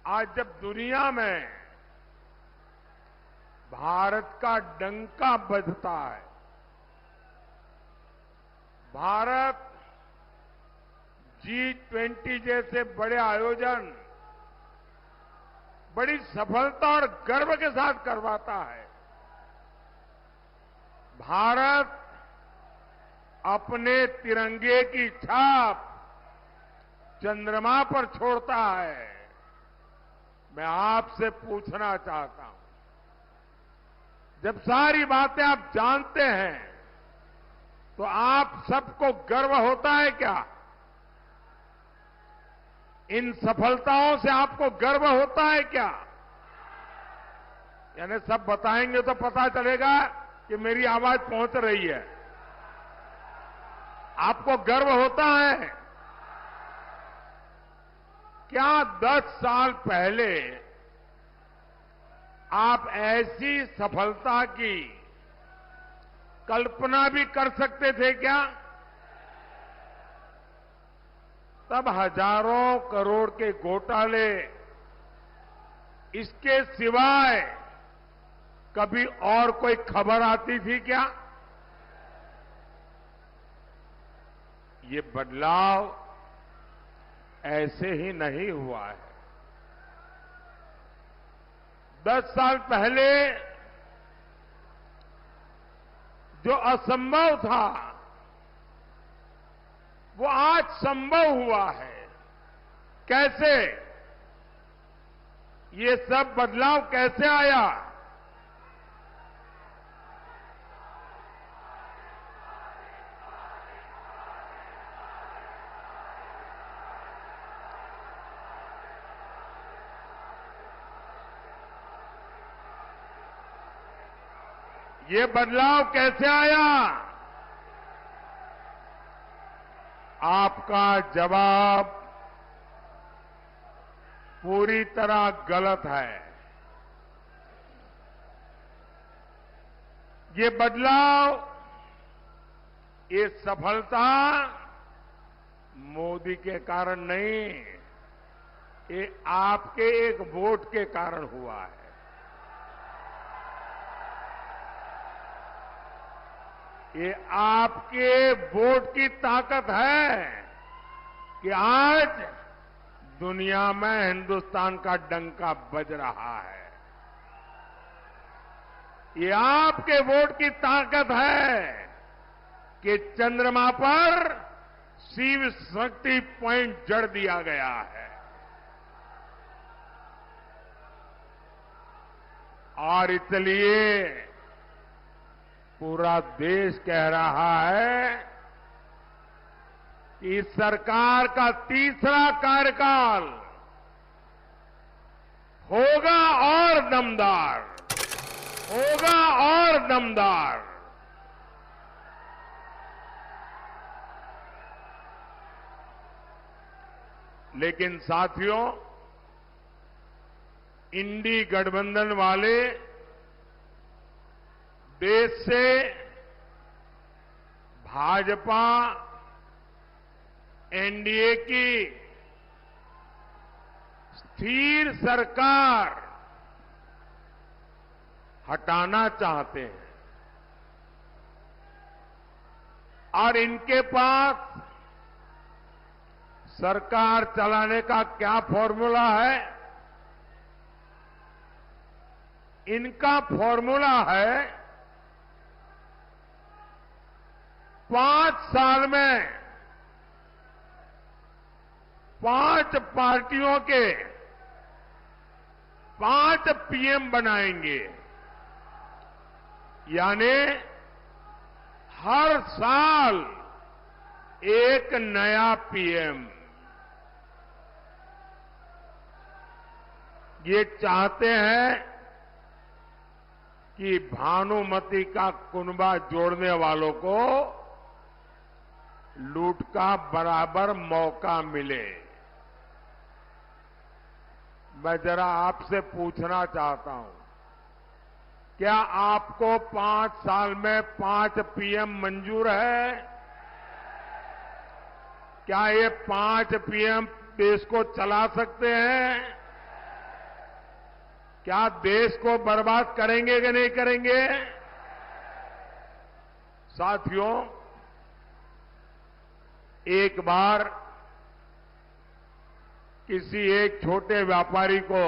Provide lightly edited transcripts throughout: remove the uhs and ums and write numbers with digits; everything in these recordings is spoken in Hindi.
आज जब दुनिया में भारत का डंका बजता है, भारत G20 जैसे बड़े आयोजन बड़ी सफलता और गर्व के साथ करवाता है, भारत अपने तिरंगे की छाप चंद्रमा पर छोड़ता है। मैं आपसे पूछना चाहता हूं, जब सारी बातें आप जानते हैं तो आप सबको गर्व होता है क्या? इन सफलताओं से आपको गर्व होता है क्या? यानी सब बताएंगे तो पता चलेगा कि मेरी आवाज पहुंच रही है। आपको गर्व होता है क्या? 10 साल पहले आप ऐसी सफलता की कल्पना भी कर सकते थे क्या? तब हजारों करोड़ के घोटाले, इसके सिवाय कभी और कोई खबर आती थी क्या? ये बदलाव ऐसे ही नहीं हुआ है। 10 साल पहले जो असंभव था वो आज संभव हुआ है। कैसे? ये सब बदलाव कैसे आया? ये बदलाव कैसे आया? आपका जवाब पूरी तरह गलत है। ये बदलाव, ये सफलता मोदी के कारण नहीं, ये आपके एक वोट के कारण हुआ है। ये आपके वोट की ताकत है कि आज दुनिया में हिंदुस्तान का डंका बज रहा है। ये आपके वोट की ताकत है कि चंद्रमा पर शिव शक्ति पॉइंट जड़ दिया गया है। और इसलिए पूरा देश कह रहा है कि इस सरकार का तीसरा कार्यकाल होगा और दमदार, होगा और दमदार। लेकिन साथियों, इंडी गठबंधन वाले देश से भाजपा एनडीए की स्थिर सरकार हटाना चाहते हैं और इनके पास सरकार चलाने का क्या फॉर्मूला है? इनका फॉर्मूला है 5 साल में 5 पार्टियों के 5 पीएम बनाएंगे। यानी हर साल एक नया पीएम। ये चाहते हैं कि भानुमति का कुनबा जोड़ने वालों को लूट का बराबर मौका मिले। मैं जरा आपसे पूछना चाहता हूं, क्या आपको 5 साल में 5 पीएम मंजूर है? क्या ये 5 पीएम देश को चला सकते हैं? क्या देश को बर्बाद करेंगे कि नहीं करेंगे? साथियों, एक बार किसी एक छोटे व्यापारी को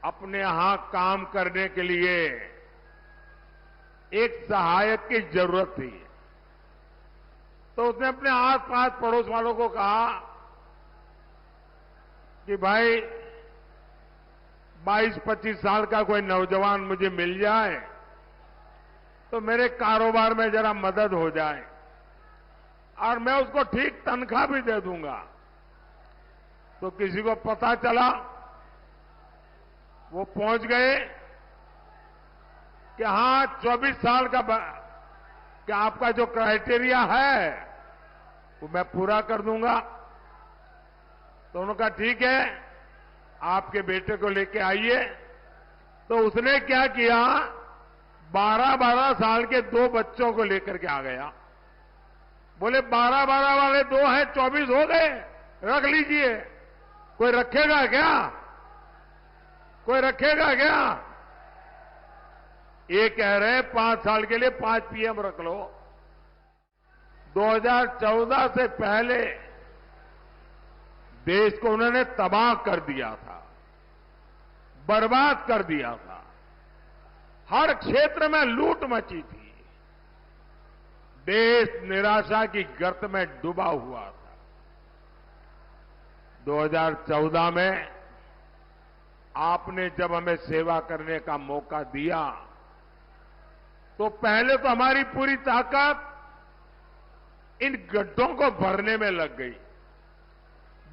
अपने यहां काम करने के लिए एक सहायक की जरूरत थी। तो उसने अपने आस-पास पड़ोस वालों को कहा कि भाई 22-25 साल का कोई नौजवान मुझे मिल जाए तो मेरे कारोबार में जरा मदद हो जाए और मैं उसको ठीक तनख्वाह भी दे दूंगा। तो किसी को पता चला, वो पहुंच गए कि हां 24 साल का क्या आपका जो क्राइटेरिया है वो मैं पूरा कर दूंगा। तो उन्होंने कहा ठीक है, आपके बेटे को लेके आइए। तो उसने क्या किया, 12-12 साल के 2 बच्चों को लेकर के आ गया। बोले 12-12 वाले 2 हैं, 24 हो गए, रख लीजिए। कोई रखेगा क्या? कोई रखेगा क्या? ये कह रहे 5 साल के लिए 5 पीएम रख लो। 2014 से पहले देश को उन्होंने तबाह कर दिया था, बर्बाद कर दिया था। हर क्षेत्र में लूट मची थी। देश निराशा की गर्त में डूबा हुआ था। 2014 में आपने जब हमें सेवा करने का मौका दिया तो पहले तो हमारी पूरी ताकत इन गड्ढों को भरने में लग गई,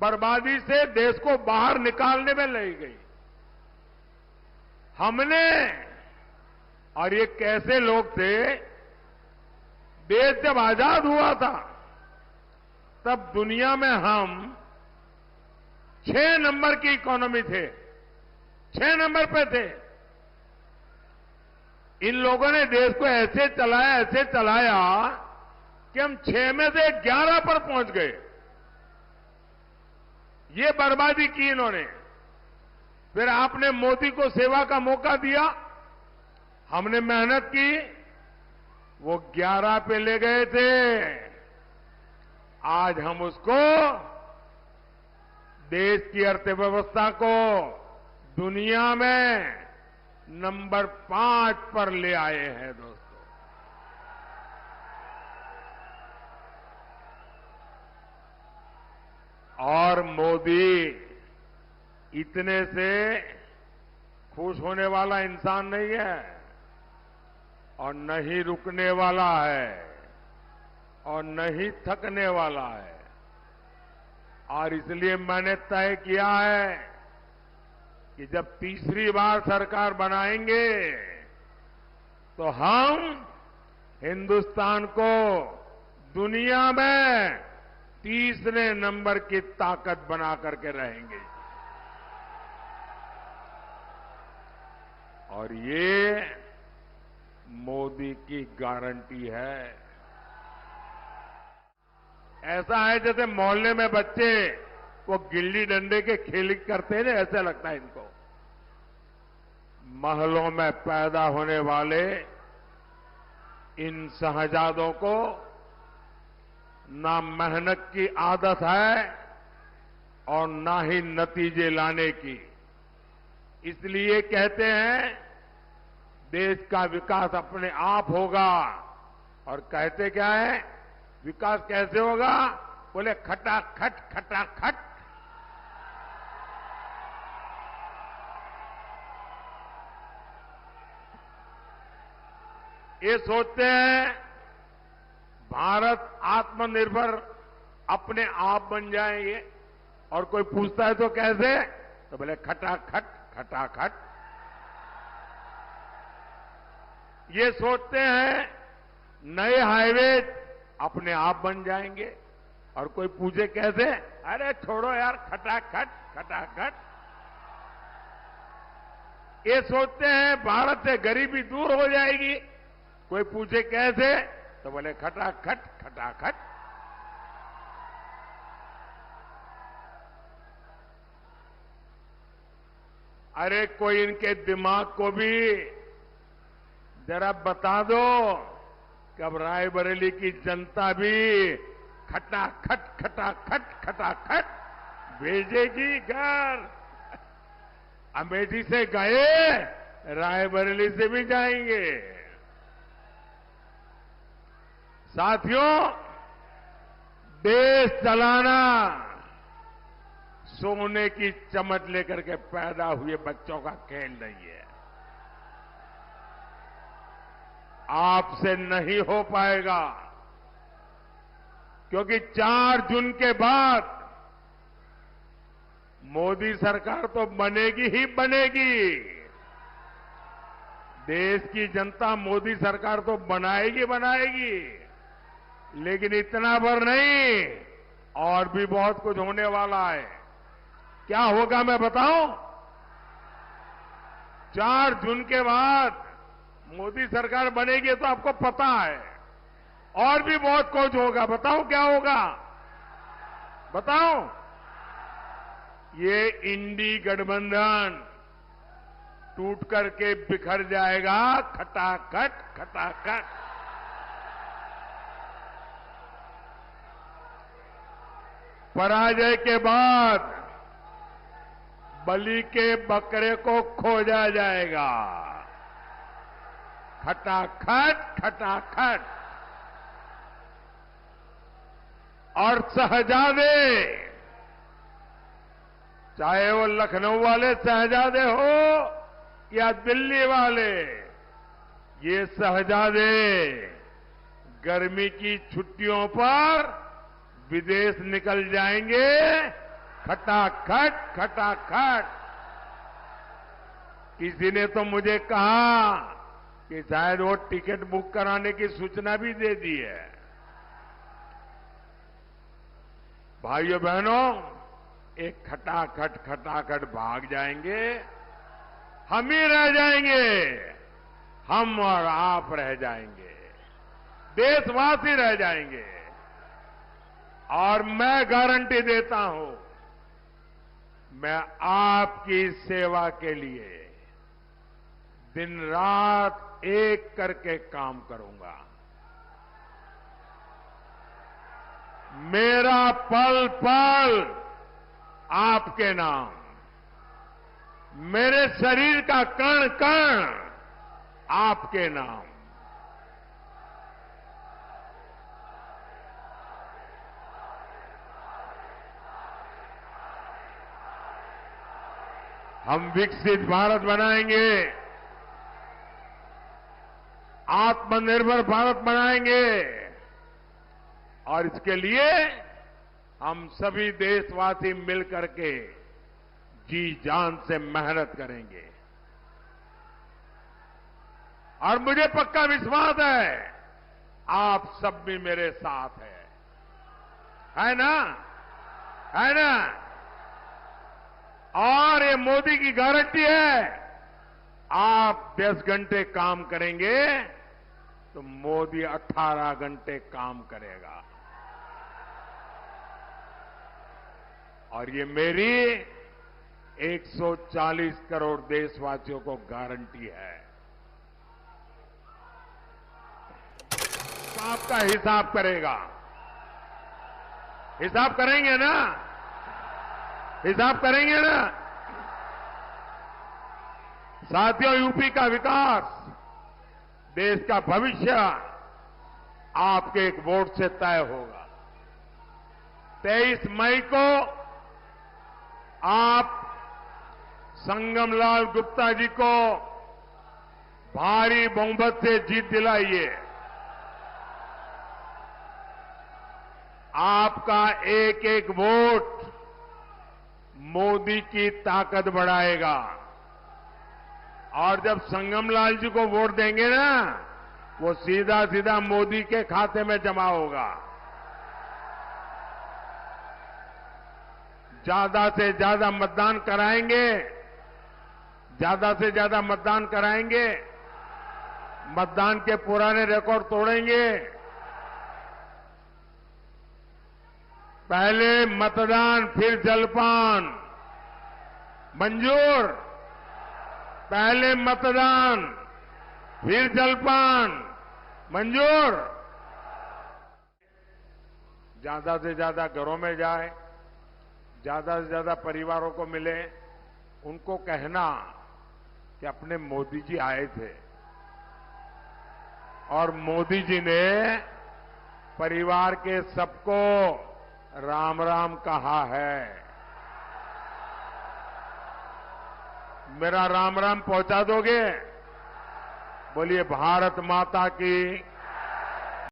बर्बादी से देश को बाहर निकालने में लग गई। हमने, और ये कैसे लोग थे, देश जब आजाद हुआ था तब दुनिया में हम 6 नंबर की इकोनॉमी थे, 6 नंबर पे थे। इन लोगों ने देश को ऐसे चलाया कि हम 6 में से 11 पर पहुंच गए। ये बर्बादी की इन्होंने। फिर आपने मोदी को सेवा का मौका दिया, हमने मेहनत की, वो 11 पे ले गए थे। आज हम उसको, देश की अर्थव्यवस्था को दुनिया में नंबर 5 पर ले आए हैं दोस्तों। और मोदी इतने से खुश होने वाला इंसान नहीं है और न ही रुकने वाला है और न ही थकने वाला है। और इसलिए मैंने तय किया है कि जब तीसरी बार सरकार बनाएंगे तो हम हिंदुस्तान को दुनिया में तीसरे नंबर की ताकत बना करके रहेंगे। और ये मोदी की गारंटी है। ऐसा है जैसे मोहल्ले में बच्चे वो गिल्ली डंडे के खेल करते हैं ना, ऐसा लगता है इनको। महलों में पैदा होने वाले इन शहजादों को ना मेहनत की आदत है और ना ही नतीजे लाने की। इसलिए कहते हैं देश का विकास अपने आप होगा। और कहते क्या है, विकास कैसे होगा? बोले खटाखट खटाखट। ये सोचते हैं भारत आत्मनिर्भर अपने आप बन जाएंगे, और कोई पूछता है तो कैसे, तो बोले खटाखट खटाखट। ये सोचते हैं नए हाईवे अपने आप बन जाएंगे, और कोई पूछे कैसे, अरे छोड़ो यार खटाखट खटाखट। ये सोचते हैं भारत से गरीबी दूर हो जाएगी, कोई पूछे कैसे, तो बोले खटाखट खटाखट। अरे कोई इनके दिमाग को भी जरा बता दो कि अब रायबरेली की जनता भी खटाखट खटाखट खटाखट भेजेगी घर। अमेठी से गए, रायबरेली से भी जाएंगे। साथियों, देश चलाना सोने की चमच लेकर के पैदा हुए बच्चों का खेल नहीं है। आपसे नहीं हो पाएगा, क्योंकि 4 जून के बाद मोदी सरकार तो बनेगी ही बनेगी। देश की जनता मोदी सरकार तो बनाएगी बनाएगी, लेकिन इतना भर नहीं, और भी बहुत कुछ होने वाला है। क्या होगा मैं बताऊं? 4 जून के बाद मोदी सरकार बनेगी तो आपको पता है, और भी बहुत कुछ होगा। बताओ क्या होगा? बताओ। ये इंडी गठबंधन टूट करके बिखर जाएगा, खटाखट खटाखट। पराजय के बाद बलि के बकरे को खोजा जाएगा, खटाखट खटाखट। और शहजादे, चाहे वो लखनऊ वाले शहजादे हो या दिल्ली वाले, ये शहजादे गर्मी की छुट्टियों पर विदेश निकल जाएंगे, खटाखट खटाखट। किसी ने तो मुझे कहा कि शायद वो टिकट बुक कराने की सूचना भी दे दी है। भाइयों बहनों, एक खटाखट खटाखट भाग जाएंगे, हम ही रह जाएंगे, हम और आप रह जाएंगे, देशवासी रह जाएंगे। और मैं गारंटी देता हूं, मैं आपकी सेवा के लिए दिन रात एक करके काम करूंगा। मेरा पल पल आपके नाम, मेरे शरीर का कण कण आपके नाम। हम विकसित भारत बनाएंगे, आत्मनिर्भर भारत बनाएंगे, और इसके लिए हम सभी देशवासी मिलकर के जी जान से मेहनत करेंगे। और मुझे पक्का विश्वास है, आप सब भी मेरे साथ है ना? है ना? और ये मोदी की गारंटी है, आप 10 घंटे काम करेंगे तो मोदी 18 घंटे काम करेगा। और ये मेरी 140 करोड़ देशवासियों को गारंटी है। आपका हिसाब करेगा, हिसाब करेंगे ना? हिसाब करेंगे ना? साथियों, यूपी का विकास, देश का भविष्य आपके एक वोट से तय होगा। 23 मई को आप संगमलाल गुप्ता जी को भारी बहुमत से जीत दिलाइए। आपका एक एक वोट मोदी की ताकत बढ़ाएगा। और जब संगमलाल जी को वोट देंगे ना, वो सीधा सीधा मोदी के खाते में जमा होगा। ज्यादा से ज्यादा मतदान कराएंगे, ज्यादा से ज्यादा मतदान कराएंगे, मतदान के पुराने रिकॉर्ड तोड़ेंगे। पहले मतदान फिर जलपान, मंजूर? पहले मतदान, फिर जलपान। मंजूर? ज्यादा से ज्यादा घरों में जाए, ज्यादा से ज्यादा परिवारों को मिले, उनको कहना कि अपने मोदी जी आए थे और मोदी जी ने परिवार के सबको राम राम कहा है। मेरा राम राम पहुंचा दोगे? बोलिए भारत माता की